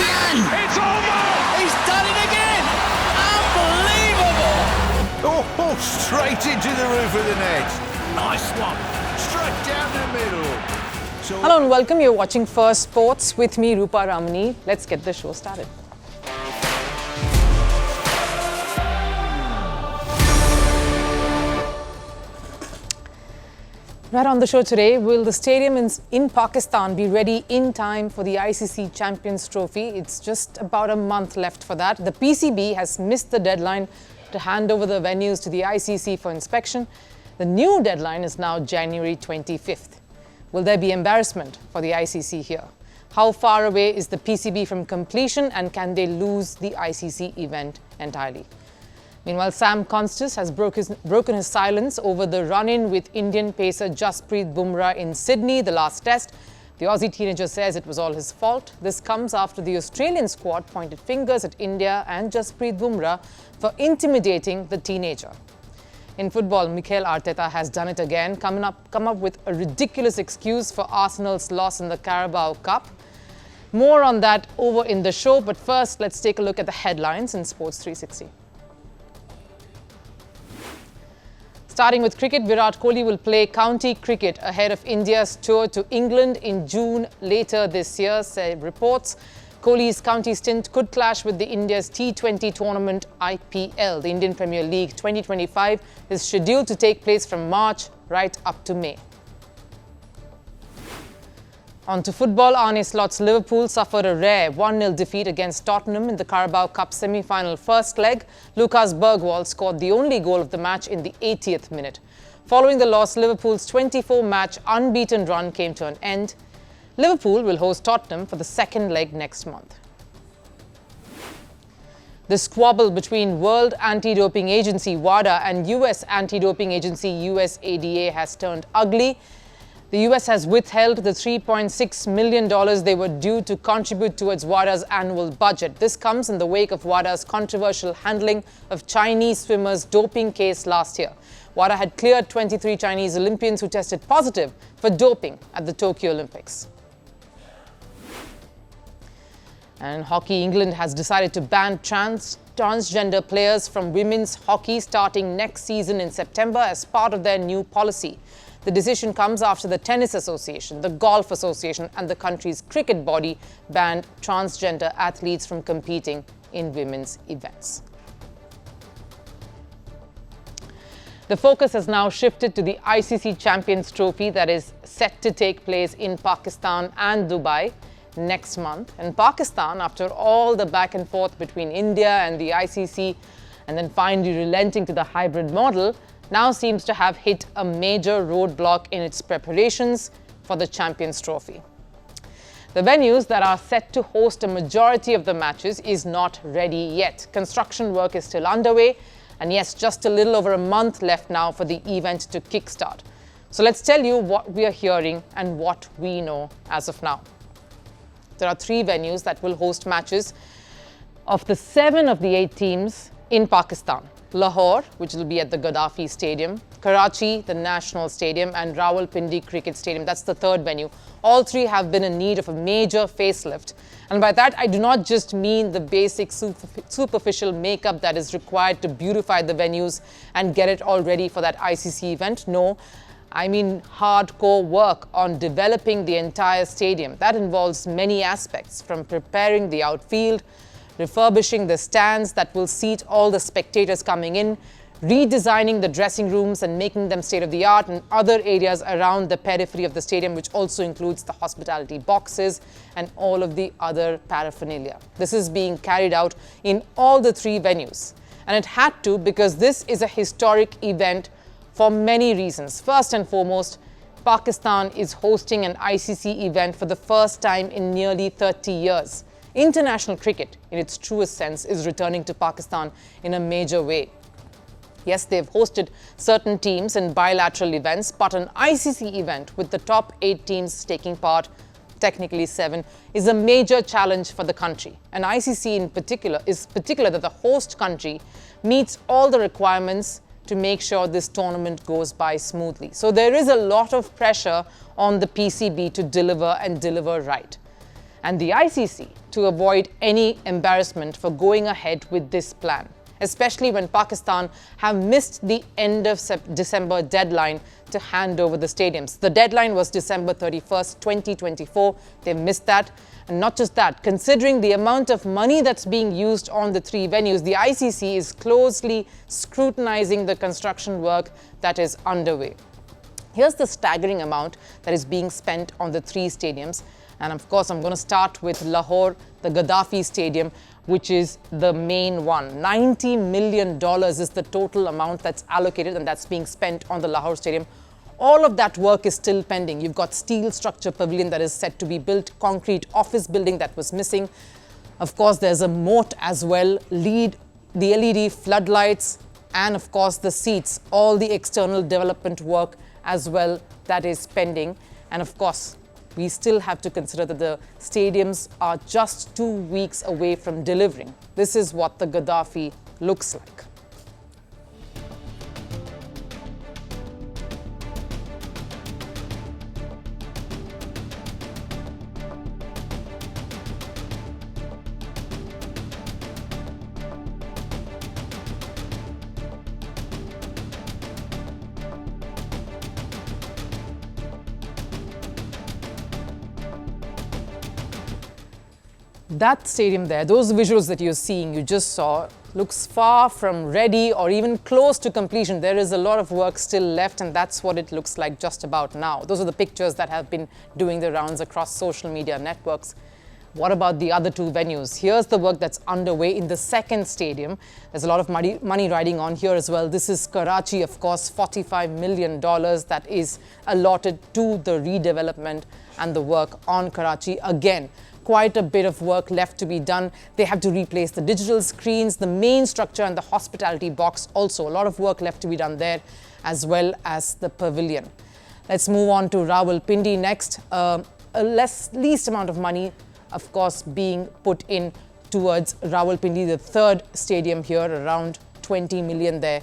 can! It's over! He's done it again! Unbelievable! Oh, straight into the roof of the net. Nice one. Straight down the middle. So Hello and welcome. You're watching Firstpost with me, Rupha Ramani. Let's get the show started. Right on the show today, will the stadium in Pakistan be ready in time for the ICC Champions Trophy? It's just about a month left for that. The PCB has missed the deadline to hand over the venues to the ICC for inspection. The new deadline is now January 25th. Will there be embarrassment for the ICC here? How far away is the PCB from completion, and can they lose the ICC event entirely? Meanwhile, Sam Konstas has broken his silence over the run-in with Indian pacer Jasprit Bumrah in Sydney, the last test. The Aussie teenager says it was all his fault. This comes after the Australian squad pointed fingers at India and Jasprit Bumrah for intimidating the teenager. In football, Mikel Arteta has done it again, come up with a ridiculous excuse for Arsenal's loss in the Carabao Cup. More on that over in the show, but first let's take a look at the headlines in Sports 360. Starting with cricket, Virat Kohli will play county cricket ahead of India's tour to England in June later this year, say reports. Kohli's county stint could clash with the India's T20 tournament IPL. The Indian Premier League 2025 is scheduled to take place from March right up to May. On to football, Arne Slot's Liverpool suffered a rare 1-0 defeat against Tottenham in the Carabao Cup semi-final first leg. Lucas Bergwall scored the only goal of the match in the 80th minute. Following the loss, Liverpool's 24-match unbeaten run came to an end. Liverpool will host Tottenham for the second leg next month. The squabble between World Anti-Doping Agency WADA and US Anti-Doping Agency USADA has turned ugly. The US has withheld the $3.6 million they were due to contribute towards WADA's annual budget. This comes in the wake of WADA's controversial handling of Chinese swimmers' doping case last year. WADA had cleared 23 Chinese Olympians who tested positive for doping at the Tokyo Olympics. And Hockey England has decided to ban transgender players from women's hockey starting next season in September as part of their new policy. The decision comes after the Tennis Association, the Golf Association, and the country's cricket body banned transgender athletes from competing in women's events. The focus has now shifted to the ICC Champions Trophy that is set to take place in Pakistan and Dubai next month. And Pakistan, after all the back and forth between India and the ICC, and then finally relenting to the hybrid model, now seems to have hit a major roadblock in its preparations for the Champions Trophy. The venues that are set to host a majority of the matches is not ready yet. Construction work is still underway, and yes, just a little over a month left now for the event to kickstart. So let's tell you what we are hearing and what we know as of now. There are 3 venues that will host matches of the 7 of the 8 teams in Pakistan. Lahore, which will be at the Gaddafi Stadium, Karachi, the National Stadium, and Rawalpindi Cricket Stadium. That's the 3rd venue. All 3 have been in need of a major facelift. And by that, I do not just mean the basic superficial makeup that is required to beautify the venues and get it all ready for that ICC event. No, I mean hardcore work on developing the entire stadium. That involves many aspects, from preparing the outfield, refurbishing the stands that will seat all the spectators coming in, redesigning the dressing rooms and making them state-of-the-art, and other areas around the periphery of the stadium, which also includes the hospitality boxes and all of the other paraphernalia. This is being carried out in all the 3 venues. And it had to, because this is a historic event for many reasons. First and foremost, Pakistan is hosting an ICC event for the first time in nearly 30 years. International cricket, in its truest sense, is returning to Pakistan in a major way. Yes, they've hosted certain teams in bilateral events, but an ICC event with the top 8 teams taking part, technically 7, is a major challenge for the country. And ICC in particular is particular that the host country meets all the requirements to make sure this tournament goes by smoothly. So there is a lot of pressure on the PCB to deliver and deliver right. and the ICC to avoid any embarrassment for going ahead with this plan, especially when Pakistan have missed the end of December deadline to hand over the stadiums. The deadline was December 31st, 2024. They missed that. And not just that, considering the amount of money that's being used on the three venues, the ICC is closely scrutinizing the construction work that is underway. Here's the staggering amount that is being spent on the three stadiums. And of course, I'm going to start with Lahore, the Gaddafi Stadium, which is the main one. $90 million is the total amount that's allocated and that's being spent on the Lahore Stadium. All of that work is still pending. You've got steel structure pavilion that is set to be built, concrete office building that was missing. Of course, there's a moat as well, the LED floodlights, and of course the seats, all the external development work as well that is pending. And of course, we still have to consider that the stadiums are just 2 weeks away from delivering. This is what the Gaddafi looks like. That stadium there, those visuals that you're seeing, you just saw, looks far from ready or even close to completion. There is a lot of work still left, and that's what it looks like just about now. Those are the pictures that have been doing the rounds across social media networks. What about the other two venues? Here's the work that's underway in the second stadium. There's a lot of money riding on here as well. This is Karachi, of course, $45 million that is allotted to the redevelopment and the work on Karachi. Again, quite a bit of work left to be done. They have to replace the digital screens, the main structure and the hospitality box. Also, a lot of work left to be done there, as well as the pavilion. Let's move on to Rawalpindi next. Least amount of money, of course, being put in towards Rawalpindi, the third stadium here, around 20 million there.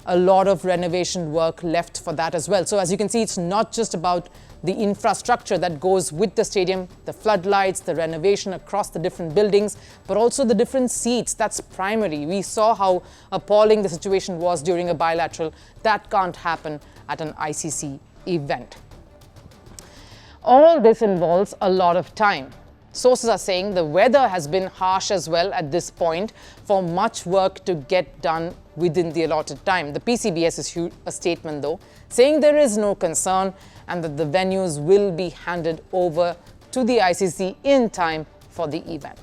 A lot of renovation work left for that as well. So as you can see, it's not just about the infrastructure that goes with the stadium, the floodlights, the renovation across the different buildings, but also the different seats. That's primary. We saw how appalling the situation was during a bilateral. That can't happen at an ICC event. All this involves a lot of time. Sources are saying the weather has been harsh as well at this point for much work to get done within the allotted time. The PCB has issued a statement though, saying there is no concern and that the venues will be handed over to the ICC in time for the event.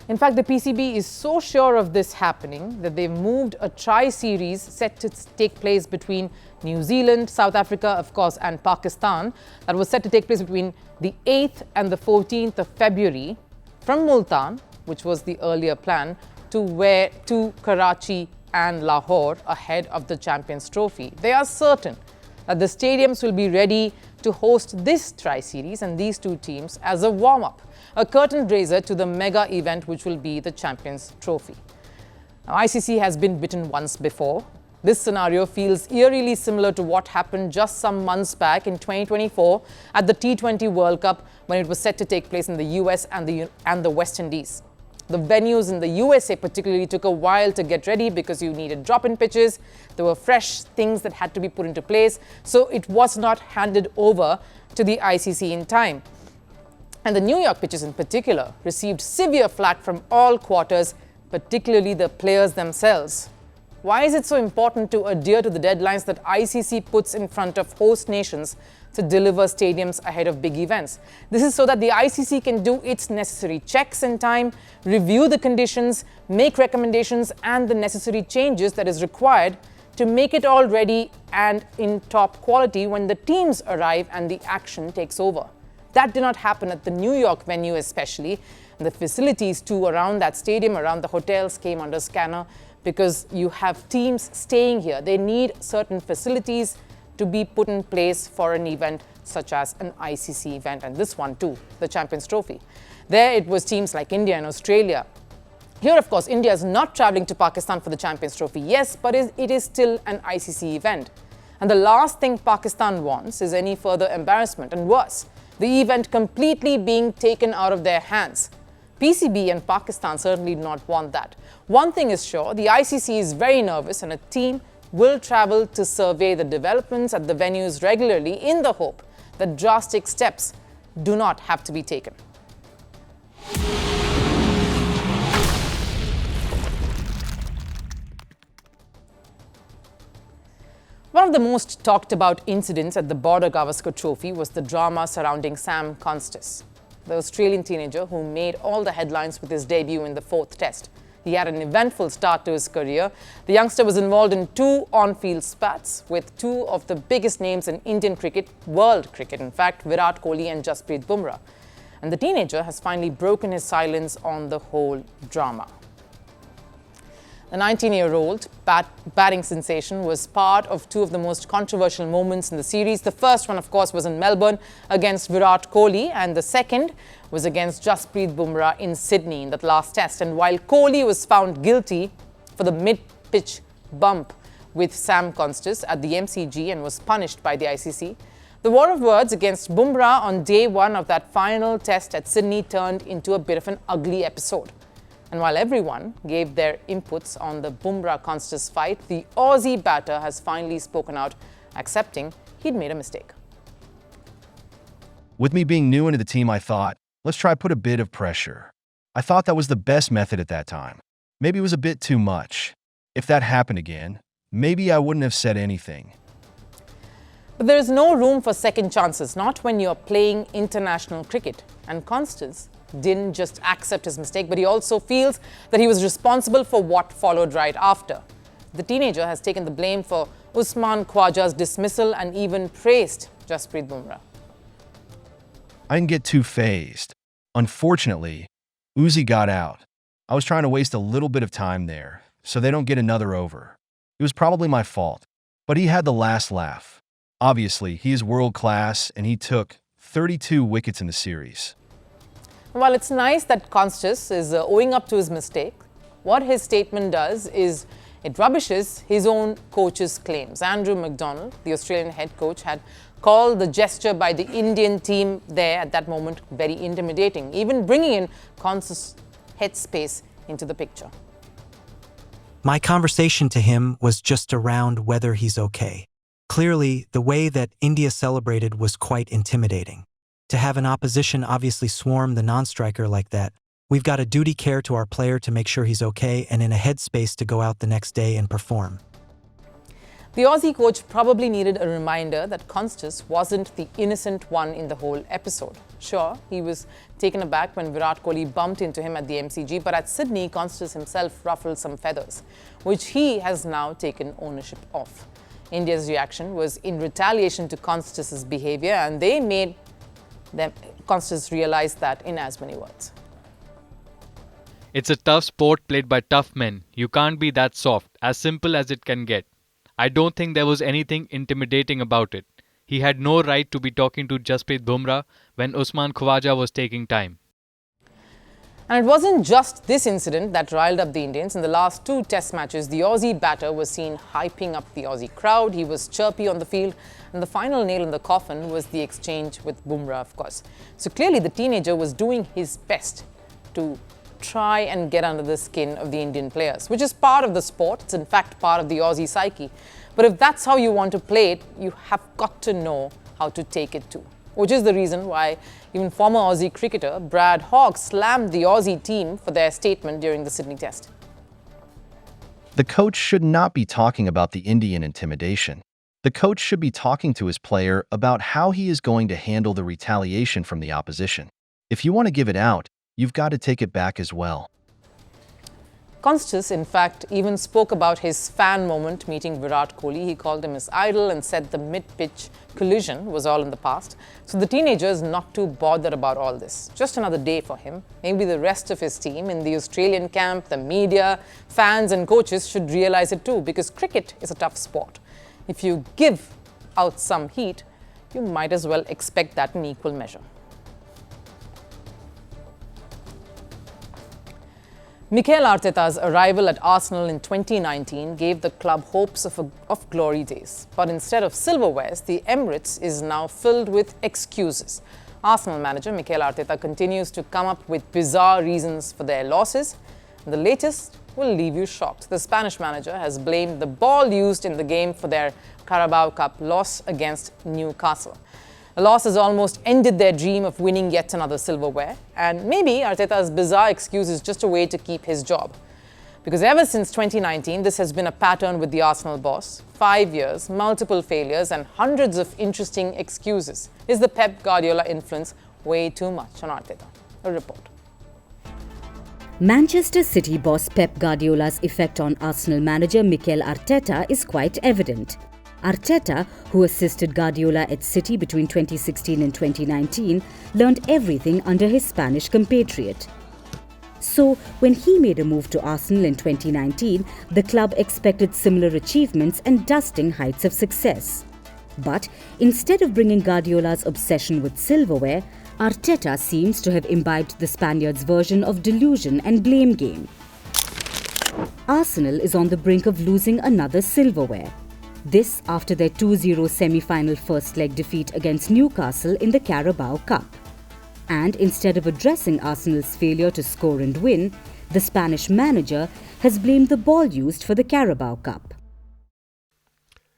In fact, the PCB is so sure of this happening that they've moved a tri-series set to take place between New Zealand, South Africa, of course, and Pakistan that was set to take place between the 8th and the 14th of February from Multan, which was the earlier plan, to Karachi and Lahore ahead of the Champions Trophy. They are certain that the stadiums will be ready to host this tri-series and these two teams as a warm-up, a curtain raiser to the mega event which will be the Champions Trophy. Now, ICC has been bitten once before. This scenario feels eerily similar to what happened just some months back in 2024 at the T20 World Cup when it was set to take place in the US and the West Indies. The venues in the USA particularly took a while to get ready because you needed drop-in pitches. There were fresh things that had to be put into place, so it was not handed over to the ICC in time. And the New York pitches in particular received severe flack from all quarters, particularly the players themselves. Why is it so important to adhere to the deadlines that ICC puts in front of host nations to deliver stadiums ahead of big events? This is so that the ICC can do its necessary checks in time, review the conditions, make recommendations and the necessary changes that is required to make it all ready and in top quality when the teams arrive and the action takes over. That did not happen at the New York venue especially. And the facilities too around that stadium, around the hotels came under scanner because you have teams staying here. They need certain facilities, to be put in place for an event such as an ICC event, and this one too, the Champions Trophy. There it was teams like India and Australia. Here, of course, India is not travelling to Pakistan for the Champions Trophy, yes, but it is still an ICC event. And the last thing Pakistan wants is any further embarrassment, and worse, the event completely being taken out of their hands. PCB and Pakistan certainly do not want that. One thing is sure, the ICC is very nervous, and a team will travel to survey the developments at the venues regularly in the hope that drastic steps do not have to be taken. One of the most talked about incidents at the Border Gavaskar Trophy was the drama surrounding Sam Konstas, the Australian teenager who made all the headlines with his debut in the 4th Test. He had an eventful start to his career. The youngster was involved in 2 on-field spats with 2 of the biggest names in Indian cricket, world cricket in fact, Virat Kohli and Jasprit Bumrah. And the teenager has finally broken his silence on the whole drama. The 19-year-old batting sensation was part of 2 of the most controversial moments in the series. The first one, of course, was in Melbourne against Virat Kohli, and the second was against Jasprit Bumrah in Sydney in that last test. And while Kohli was found guilty for the mid-pitch bump with Sam Konstas at the MCG and was punished by the ICC, the war of words against Bumrah on day 1 of that final test at Sydney turned into a bit of an ugly episode. And while everyone gave their inputs on the Bumrah-Konstas fight, the Aussie batter has finally spoken out, accepting he'd made a mistake. With me being new into the team, I thought, let's try put a bit of pressure. I thought that was the best method at that time. Maybe it was a bit too much. If that happened again, maybe I wouldn't have said anything. But there is no room for second chances, not when you're playing international cricket. And Konstas didn't just accept his mistake, but he also feels that he was responsible for what followed right after. The teenager has taken the blame for Usman Khawaja's dismissal and even praised Jasprit Bumrah. I didn't get too phased. Unfortunately, Uzi got out. I was trying to waste a little bit of time there, so they don't get another over. It was probably my fault, but he had the last laugh. Obviously, he is world class, and he took 32 wickets in the series. While it's nice that Konstas is owing up to his mistake, what his statement does is it rubbishes his own coach's claims. Andrew McDonald, the Australian head coach, had called the gesture by the Indian team there at that moment very intimidating, even bringing in Konstas' headspace into the picture. My conversation to him was just around whether he's okay. Clearly, the way that India celebrated was quite intimidating. To have an opposition obviously swarm the non-striker like that, we've got a duty care to our player to make sure he's okay and in a headspace to go out the next day and perform. The Aussie coach probably needed a reminder that Konstas wasn't the innocent one in the whole episode. Sure, he was taken aback when Virat Kohli bumped into him at the MCG, but at Sydney, Konstas himself ruffled some feathers, which he has now taken ownership of. India's reaction was in retaliation to Konstas' behavior, and they made Konstas realized that in as many words. It's a tough sport played by tough men. You can't be that soft, as simple as it can get. I don't think there was anything intimidating about it. He had no right to be talking to Jasprit Bumrah when Usman Khawaja was taking time. And it wasn't just this incident that riled up the Indians. In the last 2 test matches, the Aussie batter was seen hyping up the Aussie crowd. He was chirpy on the field, and the final nail in the coffin was the exchange with Bumrah, of course. So clearly the teenager was doing his best to try and get under the skin of the Indian players, which is part of the sport. It's in fact part of the Aussie psyche. But if that's how you want to play it, you have got to know how to take it too. Which is the reason why even former Aussie cricketer Brad Hogg slammed the Aussie team for their statement during the Sydney Test. The coach should not be talking about the Indian intimidation. The coach should be talking to his player about how he is going to handle the retaliation from the opposition. If you want to give it out, you've got to take it back as well. Konstas, in fact, even spoke about his fan moment meeting Virat Kohli. He called him his idol and said the mid-pitch collision was all in the past. So the teenager is not too bothered about all this. Just another day for him. Maybe the rest of his team in the Australian camp, the media, fans and coaches should realize it too, because cricket is a tough sport. If you give out some heat, you might as well expect that in equal measure. Mikel Arteta's arrival at Arsenal in 2019 gave the club hopes of glory days. But instead of silverwares, the Emirates is now filled with excuses. Arsenal manager Mikel Arteta continues to come up with bizarre reasons for their losses. The latest will leave you shocked. The Spanish manager has blamed the ball used in the game for their Carabao Cup loss against Newcastle. The loss has almost ended their dream of winning yet another silverware, and maybe Arteta's bizarre excuse is just a way to keep his job. Because ever since 2019, this has been a pattern with the Arsenal boss. 5 years, multiple failures, and hundreds of interesting excuses. Is the Pep Guardiola influence way too much on Arteta? A report. Manchester City boss Pep Guardiola's effect on Arsenal manager Mikel Arteta is quite evident. Arteta, who assisted Guardiola at City between 2016 and 2019, learned everything under his Spanish compatriot. So, when he made a move to Arsenal in 2019, the club expected similar achievements and dusting heights of success. But instead of bringing Guardiola's obsession with silverware, Arteta seems to have imbibed the Spaniards' version of delusion and blame game. Arsenal is on the brink of losing another silverware. This after their 2-0 semi-final first leg defeat against Newcastle in the Carabao Cup. And instead of addressing Arsenal's failure to score and win, the Spanish manager has blamed the ball used for the Carabao Cup.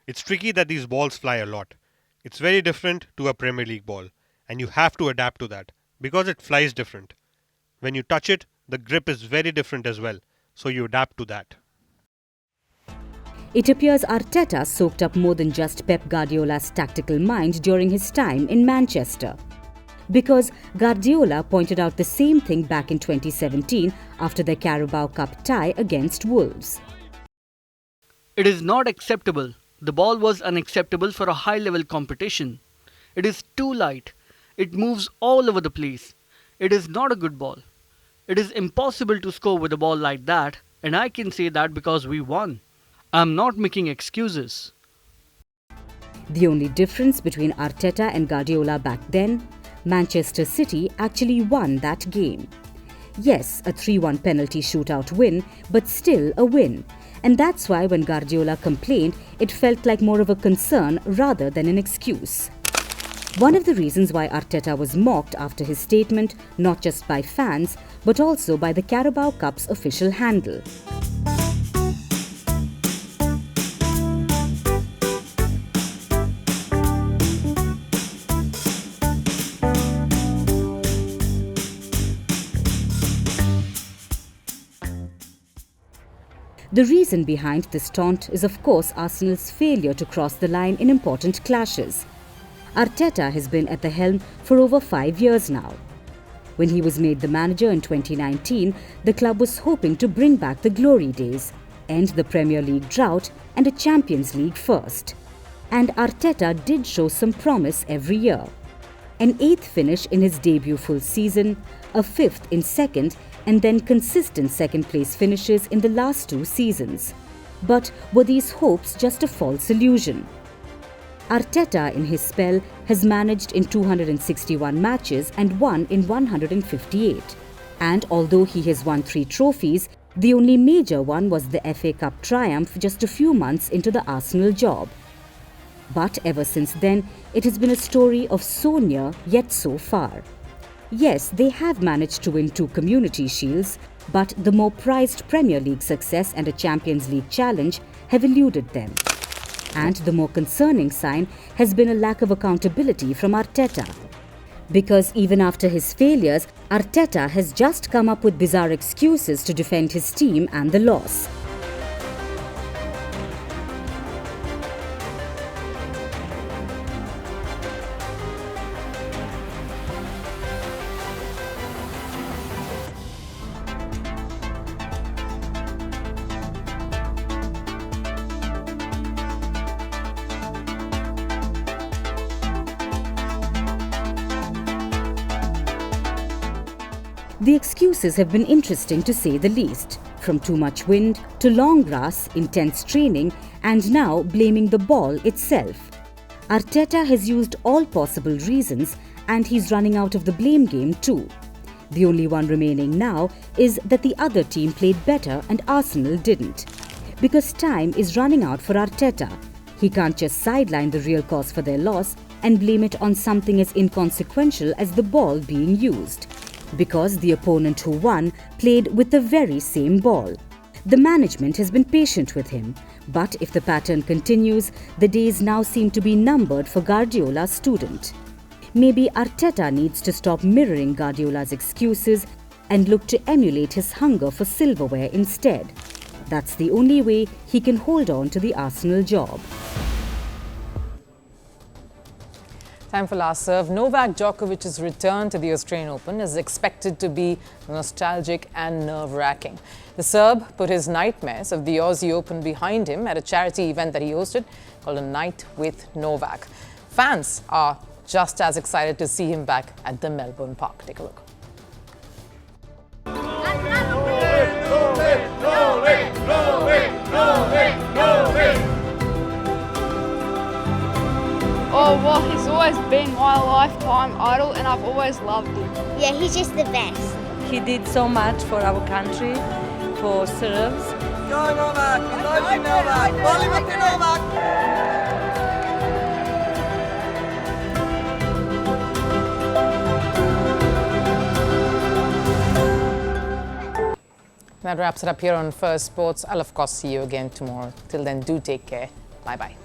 It's tricky that these balls fly a lot. It's very different to a Premier League ball, and you have to adapt to that because it flies different. When you touch it, the grip is very different as well, so you adapt to that. It appears Arteta soaked up more than just Pep Guardiola's tactical mind during his time in Manchester. Because Guardiola pointed out the same thing back in 2017 after the Carabao Cup tie against Wolves. It is not acceptable. The ball was unacceptable for a high-level competition. It is too light. It moves all over the place. It is not a good ball. It is impossible to score with a ball like that, and I can say that because we won. I'm not making excuses. The only difference between Arteta and Guardiola back then, Manchester City actually won that game. Yes, a 3-1 penalty shootout win, but still a win. And that's why when Guardiola complained, it felt like more of a concern rather than an excuse. One of the reasons why Arteta was mocked after his statement, not just by fans, but also by the Carabao Cup's official handle. The reason behind this taunt is of course Arsenal's failure to cross the line in important clashes. Arteta has been at the helm for over 5 years now. When he was made the manager in 2019, the club was hoping to bring back the glory days, end the Premier League drought and a Champions League first. And Arteta did show some promise every year. An 8th finish in his debut full season, a 5th in second, and then consistent second-place finishes in the last 2 seasons. But were these hopes just a false illusion? Arteta, in his spell, has managed in 261 matches and won in 158. And although he has won 3 trophies, the only major one was the FA Cup triumph just a few months into the Arsenal job. But ever since then, it has been a story of so near yet so far. Yes, they have managed to win 2 Community Shields, but the more prized Premier League success and a Champions League challenge have eluded them. And the more concerning sign has been a lack of accountability from Arteta. Because even after his failures, Arteta has just come up with bizarre excuses to defend his team and the loss. The excuses have been interesting to say the least, from too much wind to long grass, intense training, and now blaming the ball itself. Arteta has used all possible reasons and he's running out of the blame game too. The only one remaining now is that the other team played better and Arsenal didn't. Because time is running out for Arteta. He can't just sideline the real cause for their loss and blame it on something as inconsequential as the ball being used. Because the opponent who won played with the very same ball. The management has been patient with him, but if the pattern continues, the days now seem to be numbered for Guardiola's student. Maybe Arteta needs to stop mirroring Guardiola's excuses and look to emulate his hunger for silverware instead. That's the only way he can hold on to the Arsenal job. Time for last serve. Novak Djokovic's return to the Australian Open is expected to be nostalgic and nerve-wracking. The Serb put his nightmares of the Aussie Open behind him at a charity event that he hosted called A Night with Novak. Fans are just as excited to see him back at the Melbourne Park. Take a look. Oh, well, he's always been my lifetime idol and I've always loved him. Yeah, he's just the best. He did so much for our country, for Serbs. Go Novak! We love you, Novak! Volimo ti Novak! That wraps it up here on First Sports. I'll of course see you again tomorrow. Till then, do take care. Bye-bye.